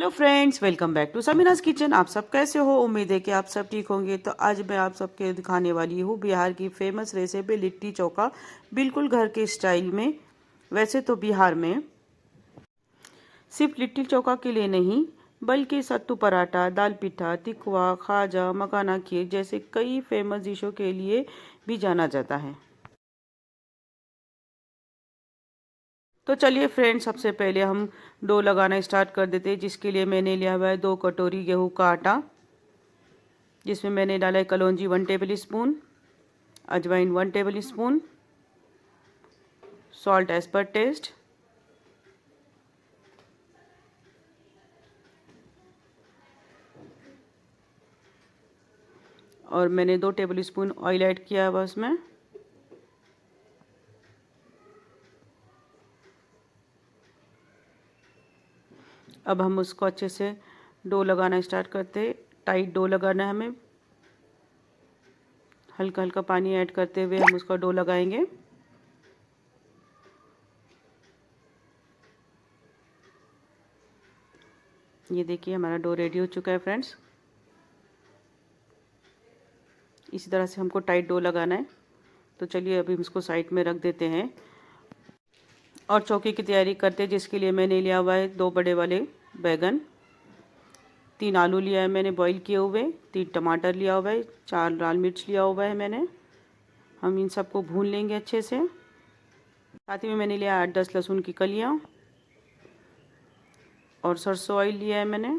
Hello friends, welcome back to Samina's kitchen. आप सब कैसे हो? उम्मीद है कि आप सब ठीक होंगे। तो आज मैं आप सबके दिखाने वाली हूँ बिहार की फेमस रेसिपी लिट्टी चोखा, बिल्कुल घर के स्टाइल में। वैसे तो बिहार में सिर्फ लिट्टी चोखा के लिए नहीं, बल्कि सत्तू पराठा, दाल पिठा, तिखवा, खाजा, मखाना खीर जैसे कई फेमस डिशों के लिए भी जाना जाता है। तो चलिए फ्रेंड्स, सबसे पहले हम डो लगाना स्टार्ट कर देते हैं, जिसके लिए मैंने लिया हुआ है 2 कटोरी गेहूं का आटा, जिसमें मैंने डाला है कलौंजी 1 टेबल स्पून, अजवाइन 1 tablespoon, salt as per taste, और मैंने 2 टेबल स्पून ऑयल ऐड किया हुआ उसमें। अब हम उसको अच्छे से डो लगाना स्टार्ट करते हैं। टाइट डो लगाना है हमें। हल्का हल्का पानी ऐड करते हुए हम उसका डो लगाएंगे। ये देखिए, हमारा डो रेडी हो चुका है फ्रेंड्स। इसी तरह से हमको टाइट डो लगाना है। तो चलिए अभी हम इसको साइड में रख देते हैं और चौकी की तैयारी करते हैं, जिसके लिए मैंने लिया हुआ है 2 बड़े वाले बैगन, 3 आलू लिया है मैंने बॉईल किए हुए, 3 टमाटर लिया हुआ है, 4 लाल मिर्च लिया हुआ है मैंने। हम इन सबको भून लेंगे अच्छे से। साथ ही में मैंने लिया 8-10 लहसुन की कलियाँ और सरसों ऑयल लिया है मैंने।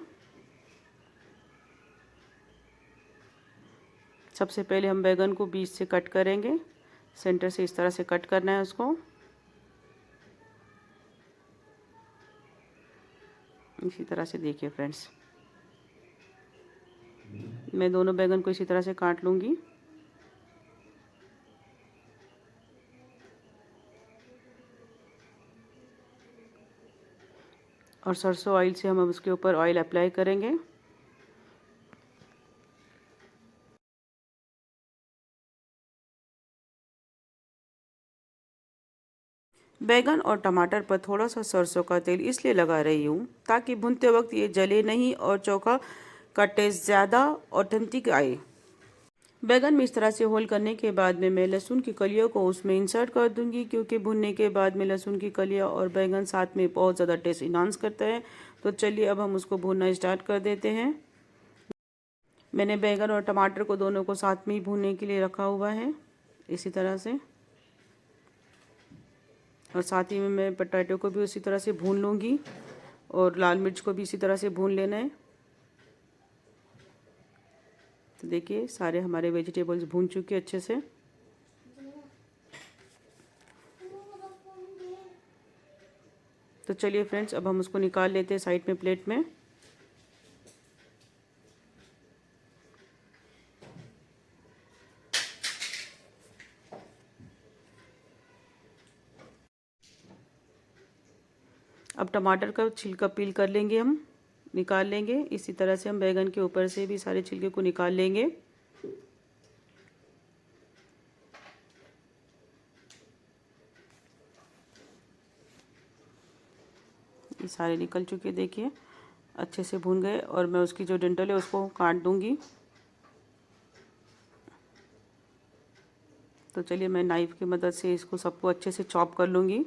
सबसे पहले हम बैगन को बीच से कट करेंगे। सेंटर से इस तरह से कट करना है उसको। इसी तरह से देखिए फ्रेंड्स, मैं दोनों बैगन को इसी तरह से काट लूँगी। और सरसों ऑयल से हम अब उसके ऊपर ऑयल अप्लाई करेंगे। बैगन और टमाटर पर थोड़ा सा सरसों का तेल इसलिए लगा रही हूँ ताकि भूनते वक्त ये जले नहीं और चोखा का टेस्ट ज़्यादा ऑथेंटिक आए। बैगन में इस तरह से होल करने के बाद में मैं लहसुन की कलियों को उसमें इंसर्ट कर दूंगी, क्योंकि भुनने के बाद में लहसुन की कलियाँ और बैगन साथ में बहुत ज़्यादा टेस्ट इन्हांस करता है। तो चलिए अब हम उसको भूनना स्टार्ट कर देते हैं। मैंने बैगन और टमाटर को दोनों को साथ में ही भूनने के लिए रखा हुआ है, इसी तरह से। और साथ ही में मैं पोटैटो को भी उसी तरह से भून लूँगी और लाल मिर्च को भी इसी तरह से भून लेना है। तो देखिए, सारे हमारे वेजिटेबल्स भून चुके अच्छे से। तो चलिए फ्रेंड्स, अब हम उसको निकाल लेते हैं साइड में प्लेट में। अब टमाटर का छिलका पील कर लेंगे, हम निकाल लेंगे। इसी तरह से हम बैगन के ऊपर से भी सारे छिलके को निकाल लेंगे। ये सारे निकल चुके, देखिए अच्छे से भून गए। और मैं उसकी जो डंठल है उसको काट दूंगी। तो चलिए मैं नाइफ की मदद से इसको सबको अच्छे से चॉप कर लूँगी।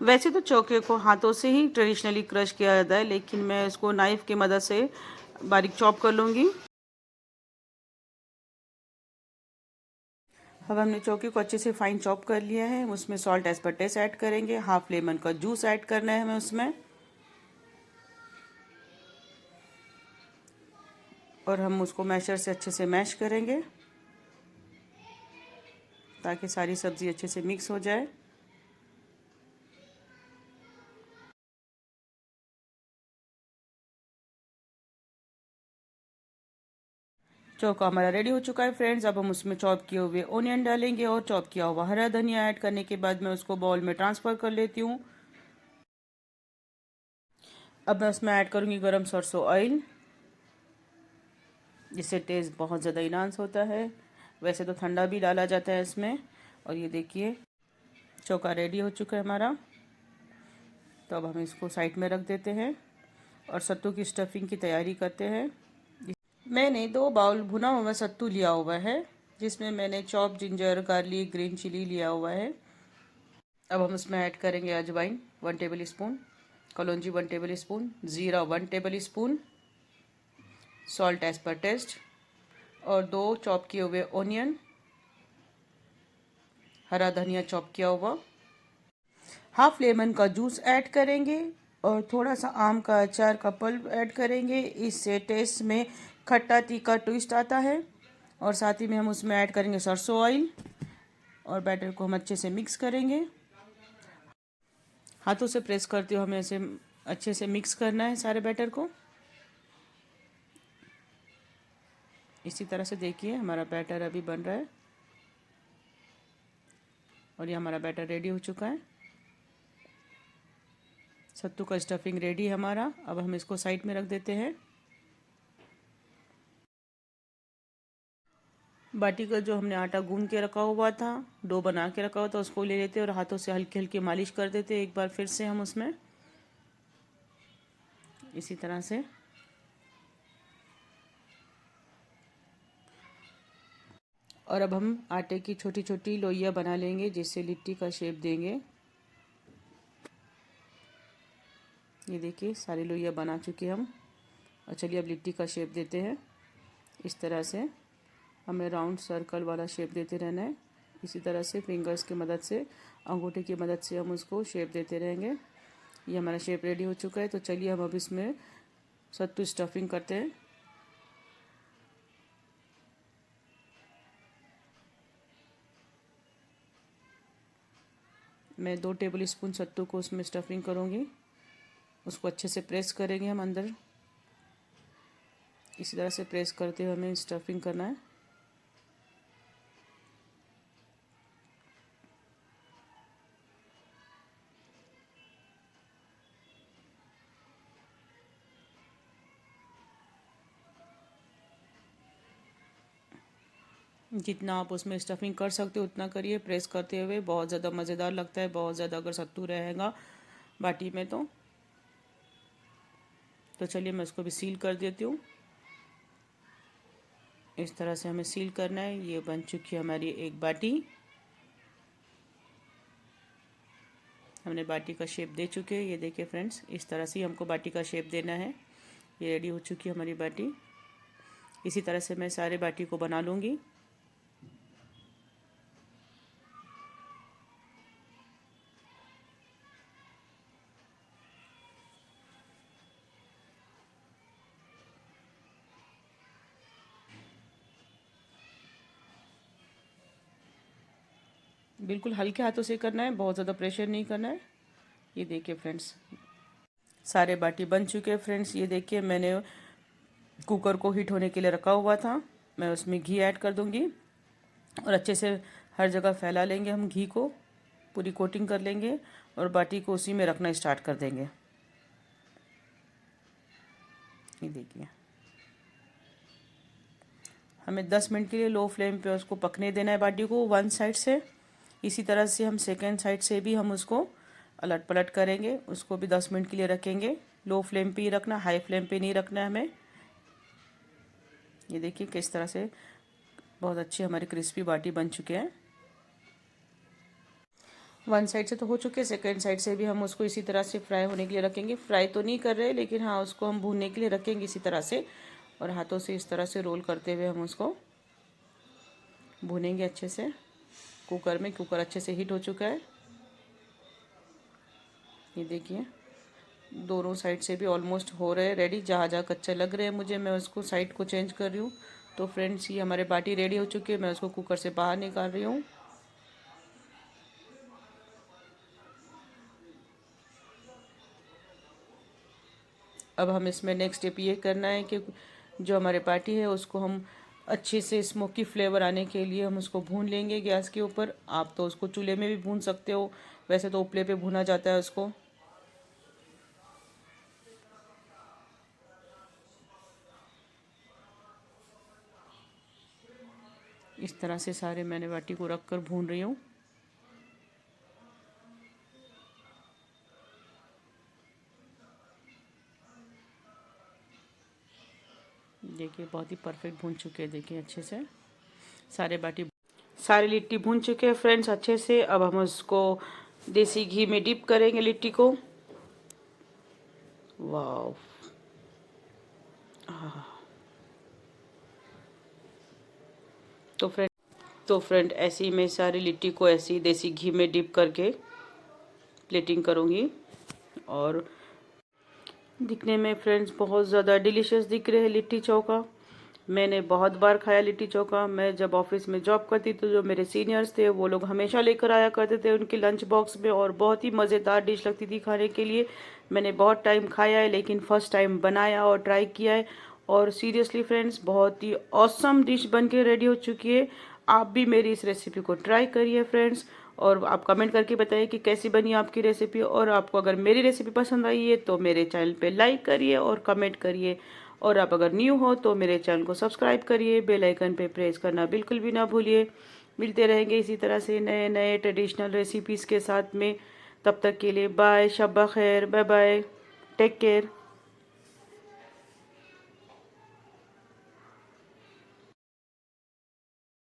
वैसे तो चौके को हाथों से ही ट्रेडिशनली क्रश किया जाता है, लेकिन मैं इसको नाइफ की मदद से बारीक चॉप कर लूँगी। अब हमने चौके को अच्छे से फाइन चॉप कर लिया है। उसमें salt as per taste add करेंगे। हाफ लेमन का जूस ऐड करना है हमें उसमें। और हम उसको मैशर से अच्छे से मैश करेंगे ताकि सारी सब्ज़ी अच्छे से मिक्स हो जाए। चौका हमारा रेडी हो चुका है फ्रेंड्स। अब हम उसमें चॉप किए हुए ओनियन डालेंगे और चॉप किया हुआ हरा धनिया ऐड करने के बाद मैं उसको बाउल में ट्रांसफ़र कर लेती हूँ। अब मैं उसमें ऐड करूँगी गरम सरसों ऑयल, जिससे टेस्ट बहुत ज़्यादा इन्हांस होता है। वैसे तो ठंडा भी डाला जाता है इसमें। और ये देखिए, चोखा रेडी हो चुका है हमारा। तो अब हम इसको साइड में रख देते हैं और सत्तू की स्टफिंग की तैयारी करते हैं। मैंने 2 बाउल भुना हुआ सत्तू लिया हुआ है, जिसमें मैंने chop ginger, garlic, green chilli लिया हुआ है। अब हम इसमें ऐड करेंगे अजवाइन 1 टेबल स्पून, कलौंजी 1 टेबल स्पून, ज़ीरा 1 tablespoon, salt as per taste और 2 चॉप किए हुए ऑनियन, हरा धनिया चॉप किया हुआ, हाफ लेमन का जूस ऐड करेंगे और थोड़ा सा आम का अचार का पल्प ऐड करेंगे। इससे टेस्ट में खट्टा तीखा ट्विस्ट आता है। और साथ ही में हम उसमें ऐड करेंगे सरसों ऑयल और बैटर को हम अच्छे से मिक्स करेंगे। हाथों से प्रेस करते हुए हमें ऐसे अच्छे से मिक्स करना है सारे बैटर को। इसी तरह से देखिए हमारा बैटर अभी बन रहा है और ये हमारा बैटर रेडी हो चुका है। सत्तू का स्टफिंग रेडी है हमारा। अब हम इसको साइड में रख देते हैं। बाटी का जो हमने आटा गूंद के रखा हुआ था, डो बना के रखा हुआ था, उसको ले लेते और हाथों से हल्की हल्की मालिश कर देते एक बार फिर से हम उसमें, इसी तरह से। और अब हम आटे की छोटी छोटी लोइयां बना लेंगे जिससे लिट्टी का शेप देंगे। ये देखिए सारी लोइयां बना चुके हम। और चलिए अब लिट्टी का शेप देते हैं। इस तरह से हमें राउंड सर्कल वाला शेप देते रहना है। इसी तरह से फिंगर्स की मदद से, अंगूठे की मदद से हम उसको शेप देते रहेंगे। ये हमारा शेप रेडी हो चुका है। तो चलिए हम अब इसमें सत्तू स्टफिंग करते हैं। मैं 2 टेबल स्पून सत्तू को उसमें स्टफिंग करूँगी। उसको अच्छे से प्रेस करेंगे हम अंदर। इसी तरह से प्रेस करते हुए हमें स्टफिंग करना है। जितना आप उसमें स्टफिंग कर सकते हो उतना करिए, प्रेस करते हुए। बहुत ज़्यादा मज़ेदार लगता है, बहुत ज़्यादा अगर सत्तू रहेगा बाटी में तो चलिए मैं इसको भी सील कर देती हूँ। इस तरह से हमें सील करना है। ये बन चुकी है हमारी एक बाटी। हमने बाटी का शेप दे चुके हैं। ये देखिए फ्रेंड्स, इस तरह से हमको बाटी का शेप देना है। ये रेडी हो चुकी है हमारी बाटी। इसी तरह से मैं सारे बाटी को बना लूँगी। बिल्कुल हल्के हाथों से करना है, बहुत ज़्यादा प्रेशर नहीं करना है। ये देखिए फ्रेंड्स, सारे बाटी बन चुके हैं। फ्रेंड्स ये देखिए, मैंने कुकर को हीट होने के लिए रखा हुआ था। मैं उसमें घी ऐड कर दूंगी और अच्छे से हर जगह फैला लेंगे हम घी को, पूरी कोटिंग कर लेंगे और बाटी को उसी में रखना स्टार्ट कर देंगे। ये देखिए, हमें 10 मिनट के लिए लो फ्लेम पे उसको पकने देना है बाटी को, वन साइड से। इसी तरह से हम सेकेंड साइड से भी हम उसको अलट पलट करेंगे। उसको भी 10 मिनट के लिए रखेंगे। लो फ्लेम पे ही रखना, हाई फ्लेम पे नहीं रखना है हमें। ये देखिए किस तरह से बहुत अच्छी हमारी क्रिस्पी बाटी बन चुके हैं। वन साइड से तो हो चुके हैं, सेकेंड साइड से भी हम उसको इसी तरह से फ्राई होने के लिए रखेंगे। फ्राई तो नहीं कर रहे, लेकिन हाँ उसको हम भूनने के लिए रखेंगे इसी तरह से। और हाथों से इस तरह से रोल करते हुए हम उसको भूनेंगे अच्छे से कुकर में। कुकर अच्छे से हीट हो चुका है। ये देखिए, दोनों साइड से भी ऑलमोस्ट हो रहे हैं रेडी। जहाँ जहाँ कच्चे लग रहे हैं मुझे, मैं उसको साइड को चेंज कर रही हूँ। तो फ्रेंड्स ये हमारे बाटी रेडी हो चुकी है। मैं उसको कुकर से बाहर निकाल रही हूँ। अब हम इसमें नेक्स्ट स्टेप ये करना है कि जो हमारे बाटी है उसको हम अच्छे से स्मोकी फ्लेवर आने के लिए हम उसको भून लेंगे गैस के ऊपर। आप तो उसको चूल्हे में भी भून सकते हो, वैसे तो उपले पे भुना जाता है उसको। इस तरह से सारे मैंने बाटी को रख कर भून रही हूँ। देखिए बहुत ही परफेक्ट भून चुके हैं, देखिए अच्छे से सारी लिट्टी भून चुके हैं फ्रेंड्स अच्छे से। अब हम उसको देसी घी में डिप करेंगे लिट्टी को। वाह, तो फ्रेंड ऐसे ही मैं सारी लिट्टी को ऐसे ही देसी घी में डिप करके प्लेटिंग करूँगी। और दिखने में फ्रेंड्स बहुत ज़्यादा डिलीशियस दिख रहे हैं लिट्टी चोखा। मैंने बहुत बार खाया लिट्टी चोखा। मैं जब ऑफिस में जॉब करती तो जो मेरे सीनियर्स थे वो लोग हमेशा लेकर आया करते थे उनके लंच बॉक्स में, और बहुत ही मज़ेदार डिश लगती थी खाने के लिए। मैंने बहुत टाइम खाया है लेकिन फर्स्ट टाइम बनाया और ट्राई किया है, और सीरियसली फ्रेंड्स बहुत ही ऑसम डिश बन के रेडी हो चुकी है। आप भी मेरी इस रेसिपी को ट्राई करिए फ्रेंड्स, और आप कमेंट करके बताइए कि कैसी बनी आपकी रेसिपी। और आपको अगर मेरी रेसिपी पसंद आई है तो मेरे चैनल पे लाइक करिए और कमेंट करिए, और आप अगर न्यू हो तो मेरे चैनल को सब्सक्राइब करिए, बेल आइकन पे प्रेस करना बिल्कुल भी ना भूलिए। मिलते रहेंगे इसी तरह से नए नए ट्रेडिशनल रेसिपीज़ के साथ में। तब तक के लिए बाय, शब्बा खैर, बाय बाय, टेक केयर।